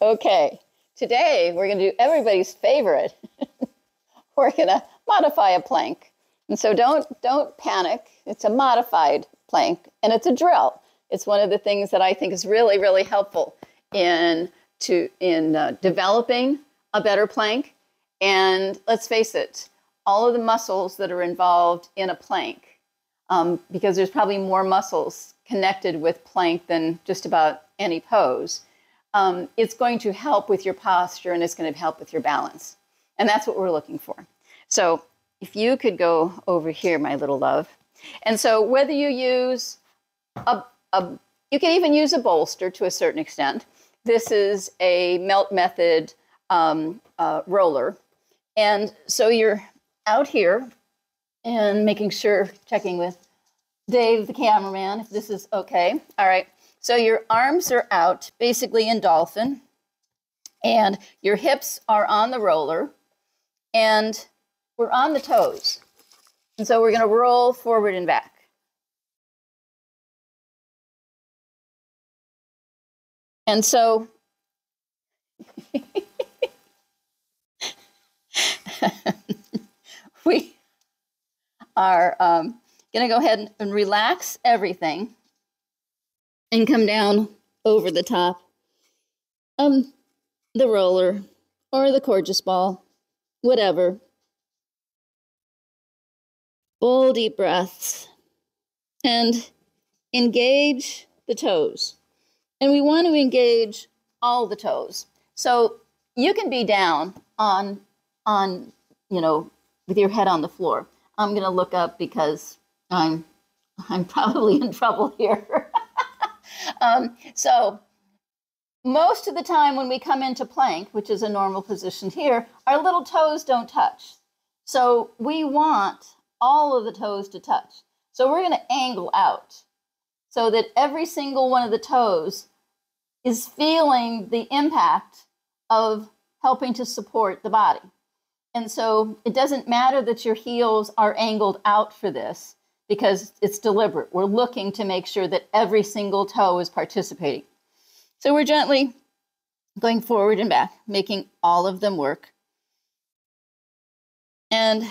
Okay, today we're going to do everybody's favorite. We're going to modify a plank. And so don't panic. It's a modified plank and it's a drill. It's one of the things that I think is really, really helpful in developing a better plank. And let's face it, all of the muscles that are involved in a plank, because there's probably more muscles connected with plank than just about any pose, it's going to help with your posture and it's going to help with your balance. And that's what we're looking for. So if you could go over here, my little love. And so whether you use you can even use a bolster to a certain extent. This is a Melt Method roller. And so you're out here and making sure, checking with Dave, the cameraman, if this is okay. All right. So your arms are out, basically in dolphin, and your hips are on the roller, and we're on the toes. And so we're going to roll forward and back. And so we are going to go ahead and relax everything and come down over the top of the roller or the Coregeous ball, whatever. Full deep breaths and engage the toes. And we want to engage all the toes. So you can be down on with your head on the floor. I'm going to look up because I'm probably in trouble here. So most of the time when we come into plank, which is a normal position here, our little toes don't touch. So we want all of the toes to touch. So we're going to angle out so that every single one of the toes is feeling the impact of helping to support the body. And so it doesn't matter that your heels are angled out for this because it's deliberate. We're looking to make sure that every single toe is participating. So we're gently going forward and back, making all of them work. And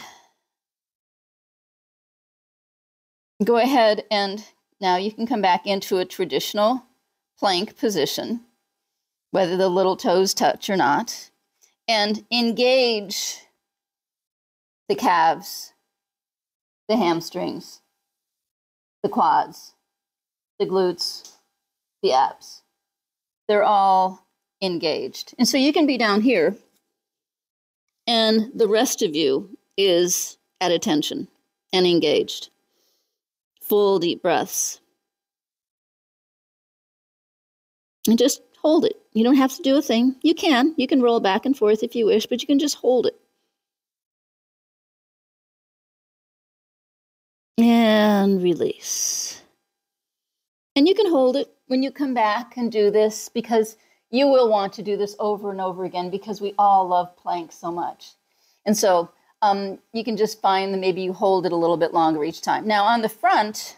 go ahead and now you can come back into a traditional plank position, whether the little toes touch or not, and engage the calves, the hamstrings, the quads, the glutes, the abs. They're all engaged. And so you can be down here and the rest of you is at attention and engaged. Full deep breaths. And just hold it. You don't have to do a thing. You can roll back and forth if you wish, but you can just hold it. And release. And you can hold it when you come back and do this because you will want to do this over and over again because we all love plank so much. And so you can just find that maybe you hold it a little bit longer each time. Now on the front,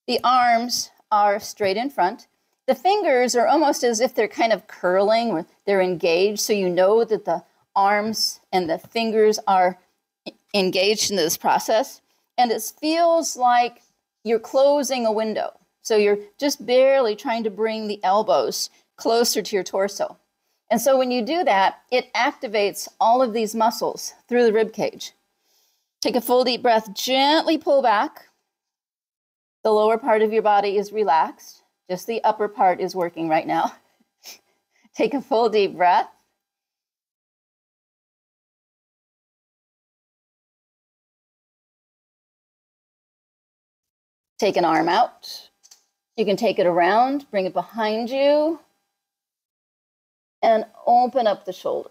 the arms are straight in front. The fingers are almost as if they're kind of curling or they're engaged. So you know that the arms and the fingers are engaged in this process. And it feels like you're closing a window. So you're just barely trying to bring the elbows closer to your torso. And so when you do that, it activates all of these muscles through the rib cage. Take a full deep breath, gently pull back. The lower part of your body is relaxed. Just the upper part is working right now. Take a full deep breath. Take an arm out. You can take it around, bring it behind you, and open up the shoulder.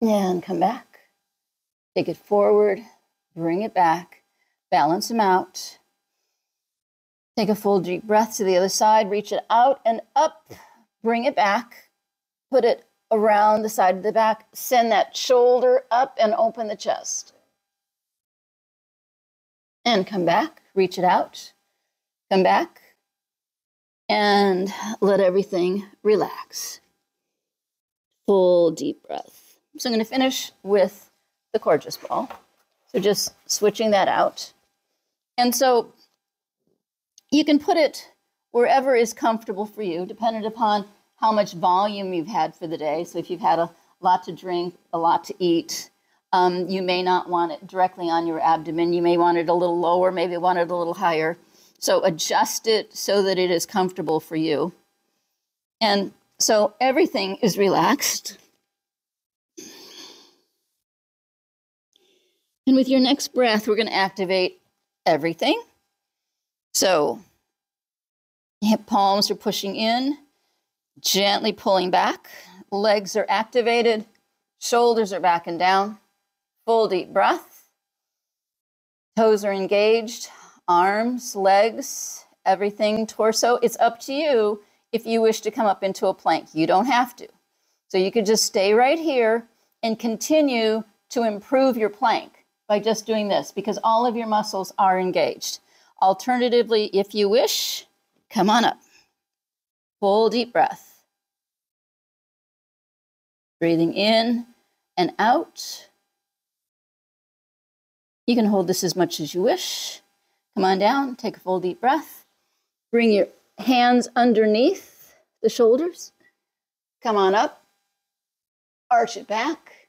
And come back. Take it forward, bring it back, balance them out. Take a full deep breath to the other side, reach it out and up, bring it back, put it around the side of the back, send that shoulder up and open the chest. And come back, reach it out, come back, And let everything relax. Full deep breath. So I'm going to finish with the Coregeous ball. So just switching that out. And so you can put it wherever is comfortable for you, depending upon how much volume you've had for the day. So if you've had a lot to drink, a lot to eat, you may not want it directly on your abdomen. You may want it a little lower, maybe want it a little higher. So adjust it so that it is comfortable for you. And so everything is relaxed. And with your next breath, we're going to activate everything. So hip palms are pushing in, gently pulling back. Legs are activated. Shoulders are back and down. Full deep breath. Toes are engaged. Arms, legs, everything, torso. It's up to you if you wish to come up into a plank. You don't have to. So you could just stay right here and continue to improve your plank by just doing this, because all of your muscles are engaged. Alternatively, if you wish, come on up. Full deep breath. Breathing in and out. You can hold this as much as you wish. Come on down, take a full deep breath. Bring your hands underneath the shoulders. Come on up. Arch it back.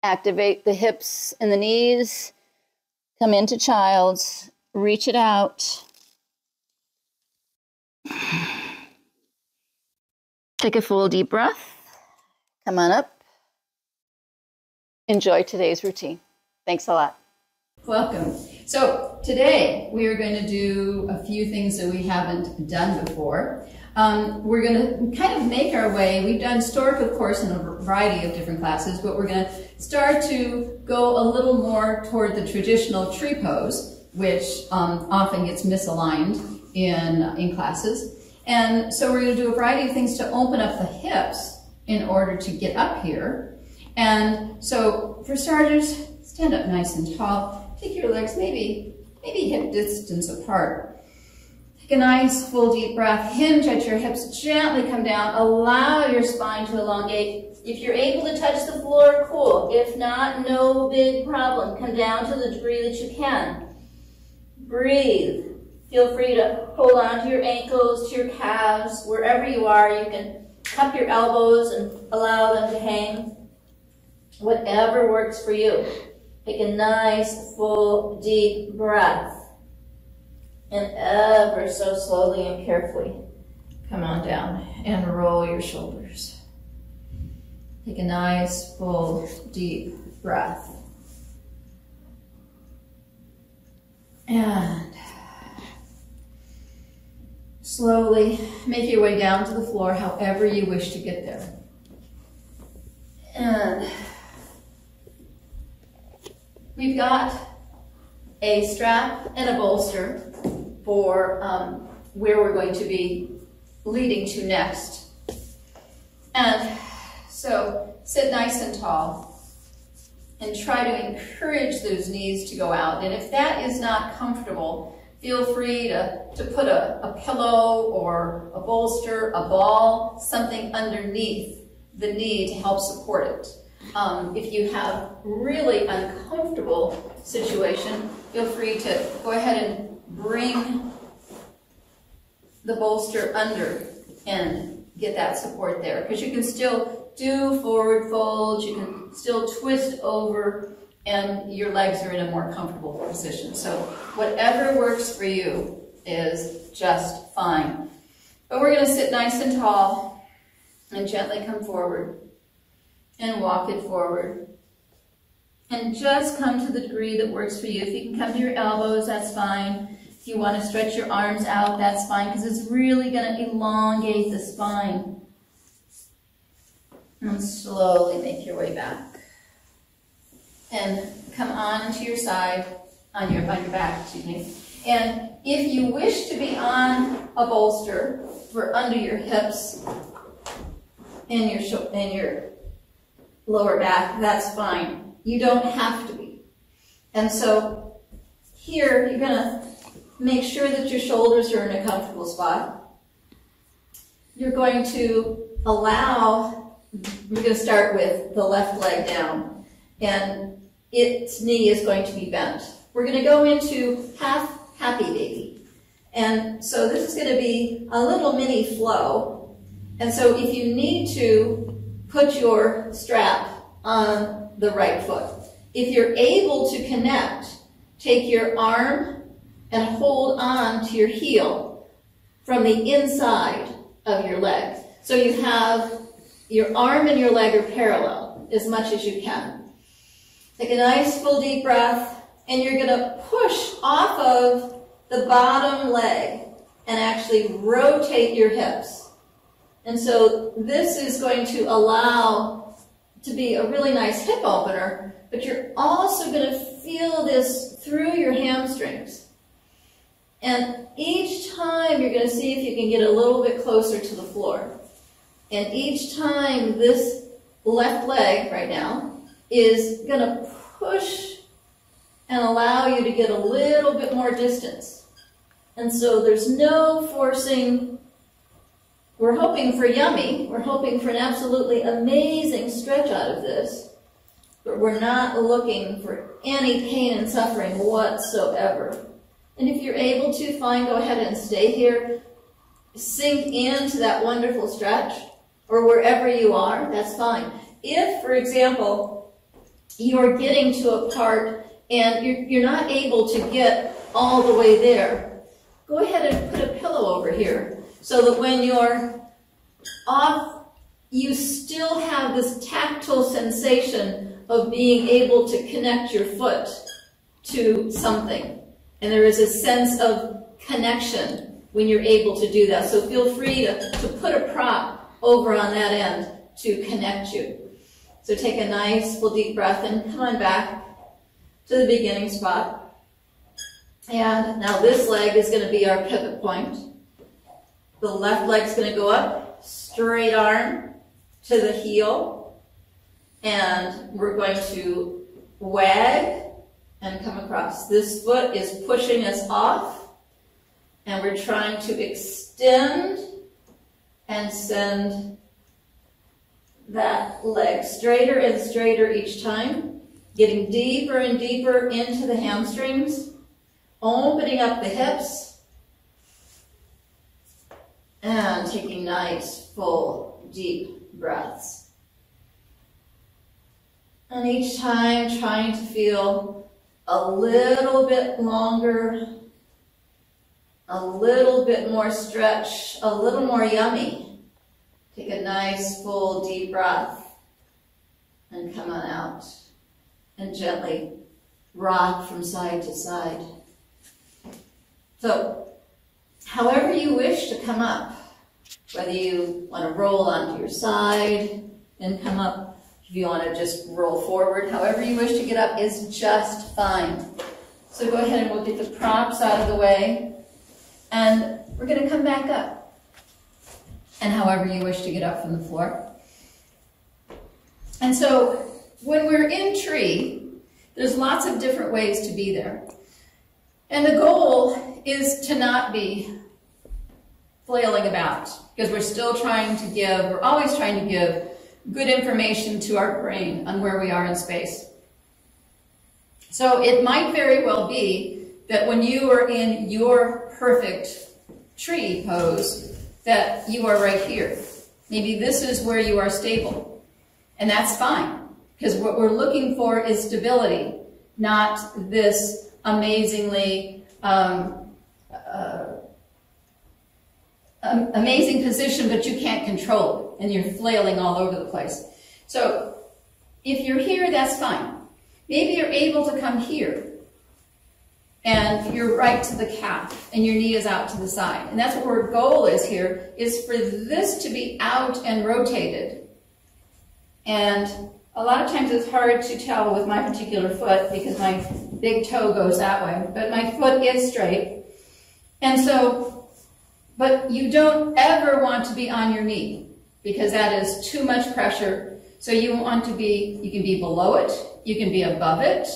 Activate the hips and the knees. Come into child's. Reach it out. Take a full deep breath. Come on up. Enjoy today's routine. Thanks a lot. Welcome. So today we are going to do a few things that we haven't done before. We're going to kind of make our way. We've done Stork, of course, in a variety of different classes, but we're going to start to go a little more toward the traditional tree pose, which often gets misaligned in classes. And so we're going to do a variety of things to open up the hips in order to get up here. And so for starters, stand up nice and tall. Take your legs maybe hip distance apart. Take a nice full deep breath. Hinge at your hips. Gently come down. Allow your spine to elongate. If you're able to touch the floor, cool. If not, no big problem. Come down to the degree that you can. Breathe. Feel free to hold on to your ankles, to your calves, wherever you are. You can cup your elbows and allow them to hang. Whatever works for you. Take a nice, full, deep breath. And ever so slowly and carefully, come on down and roll your shoulders. Take a nice, full, deep breath. And slowly make your way down to the floor however you wish to get there. And we've got a strap and a bolster for where we're going to be leading to next. And so sit nice and tall and try to encourage those knees to go out. And if that is not comfortable, feel free to put a pillow or a bolster, a ball, something underneath the knee to help support it. If you have really uncomfortable situation, feel free to go ahead and bring the bolster under and get that support there, because you can still do forward folds, you can still twist over, and your legs are in a more comfortable position. So whatever works for you is just fine. But we're going to sit nice and tall and gently come forward and walk it forward. And just come to the degree that works for you. If you can come to your elbows, that's fine. If you want to stretch your arms out, that's fine, because it's really going to elongate the spine. And slowly make your way back. And come on to your side, on your back, excuse me. And if you wish to be on a bolster for under your hips and your lower back, that's fine. You don't have to be. And so here, you're going to make sure that your shoulders are in a comfortable spot. you're going to allow, we're going to start with the left leg down, and its knee is going to be bent. We're going to go into half happy baby. And so this is going to be a little mini flow. And so if you need to, put your strap on the right foot. If you're able to connect, take your arm and hold on to your heel from the inside of your leg. So you have your arm and your leg are parallel as much as you can. Take a nice full deep breath, and you're going to push off of the bottom leg and actually rotate your hips. And so this is going to allow to be a really nice hip opener, but you're also going to feel this through your hamstrings. And each time you're going to see if you can get a little bit closer to the floor. And each time this left leg right now is going to push and allow you to get a little bit more distance. And so there's no forcing. We're hoping for yummy. We're hoping for an absolutely amazing stretch out of this. But we're not looking for any pain and suffering whatsoever. And if you're able to, fine, go ahead and stay here. Sink into that wonderful stretch, or wherever you are, that's fine. If, for example, you're getting to a part and you're not able to get all the way there, go ahead and put a pillow over here so that when you're off, you still have this tactile sensation of being able to connect your foot to something. And there is a sense of connection when you're able to do that. So feel free to put a prop over on that end to connect you. So take a nice full deep breath and come on back to the beginning spot. And now this leg is going to be our pivot point. The left leg's going to go up, straight arm to the heel, and we're going to wag and come across. This foot is pushing us off, and we're trying to extend and send that leg straighter and straighter each time, getting deeper and deeper into the hamstrings, opening up the hips, and taking nice, full, deep breaths. And each time trying to feel a little bit longer, a little bit more stretch, a little more yummy. Take a nice, full, deep breath and come on out and gently rock from side to side. So, however you wish to come up, whether you want to roll onto your side and come up, if you want to just roll forward, however you wish to get up is just fine. So go ahead and we'll get the props out of the way, and we're going to come back up. And however you wish to get up from the floor. And so when we're in tree, there's lots of different ways to be there. And the goal is to not be flailing about, because we're still trying to give, we're always trying to give good information to our brain on where we are in space. So it might very well be that when you are in your perfect tree pose, that you are right here. Maybe this is where you are stable. And that's fine, because what we're looking for is stability, not this amazingly amazing position, but you can't control it, and you're flailing all over the place. So if you're here, that's fine. Maybe you're able to come here, and you're right to the calf, and your knee is out to the side. And that's what our goal is here, is for this to be out and rotated. And a lot of times it's hard to tell with my particular foot because my big toe goes that way, but my foot is straight. And so, but you don't ever want to be on your knee because that is too much pressure. So you want to be, you can be below it, you can be above it,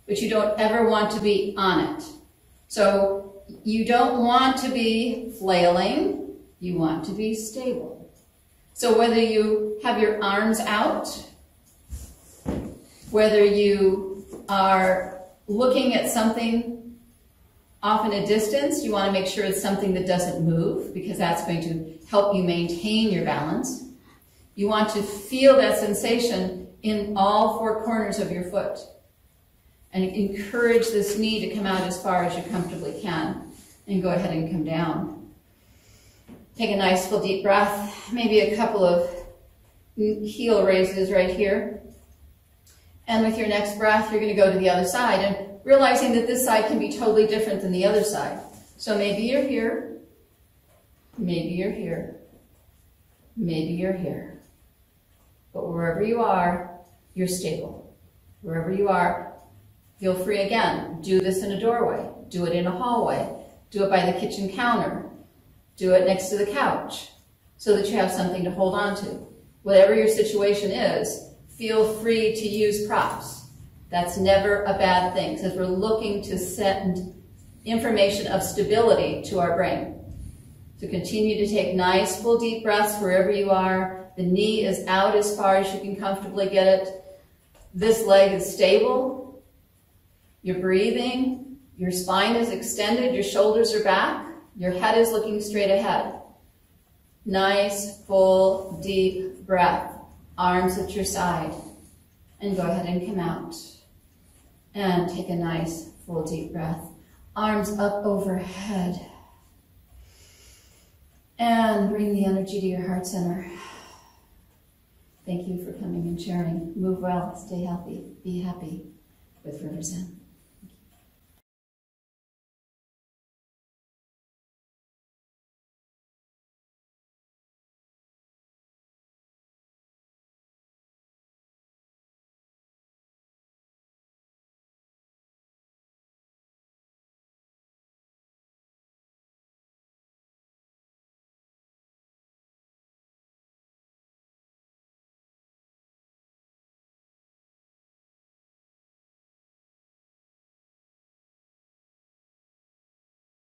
but you don't ever want to be on it. So you don't want to be flailing, You want to be stable. So whether you have your arms out, whether you are looking at something off in a distance, you want to make sure it's something that doesn't move, because that's going to help you maintain your balance. You want to feel that sensation in all four corners of your foot. And encourage this knee to come out as far as you comfortably can. And go ahead and come down. Take a nice full deep breath. Maybe a couple of heel raises right here. And with your next breath, you're going to go to the other side. And realizing that this side can be totally different than the other side. So maybe you're here. Maybe you're here. Maybe you're here. But wherever you are, you're stable. Wherever you are, feel free again. Do this in a doorway. Do it in a hallway. Do it by the kitchen counter. Do it next to the couch so that you have something to hold on to. Whatever your situation is, feel free to use props. That's never a bad thing, because we're looking to send information of stability to our brain. So continue to take nice, full, deep breaths wherever you are. The knee is out as far as you can comfortably get it. This leg is stable. You're breathing. Your spine is extended. Your shoulders are back. Your head is looking straight ahead. Nice, full, deep breath. Arms at your side. And go ahead and come out. And take a nice, full, deep breath. Arms up overhead. And bring the energy to your heart center. Thank you for coming and sharing. Move well, stay healthy, be happy with River Zen.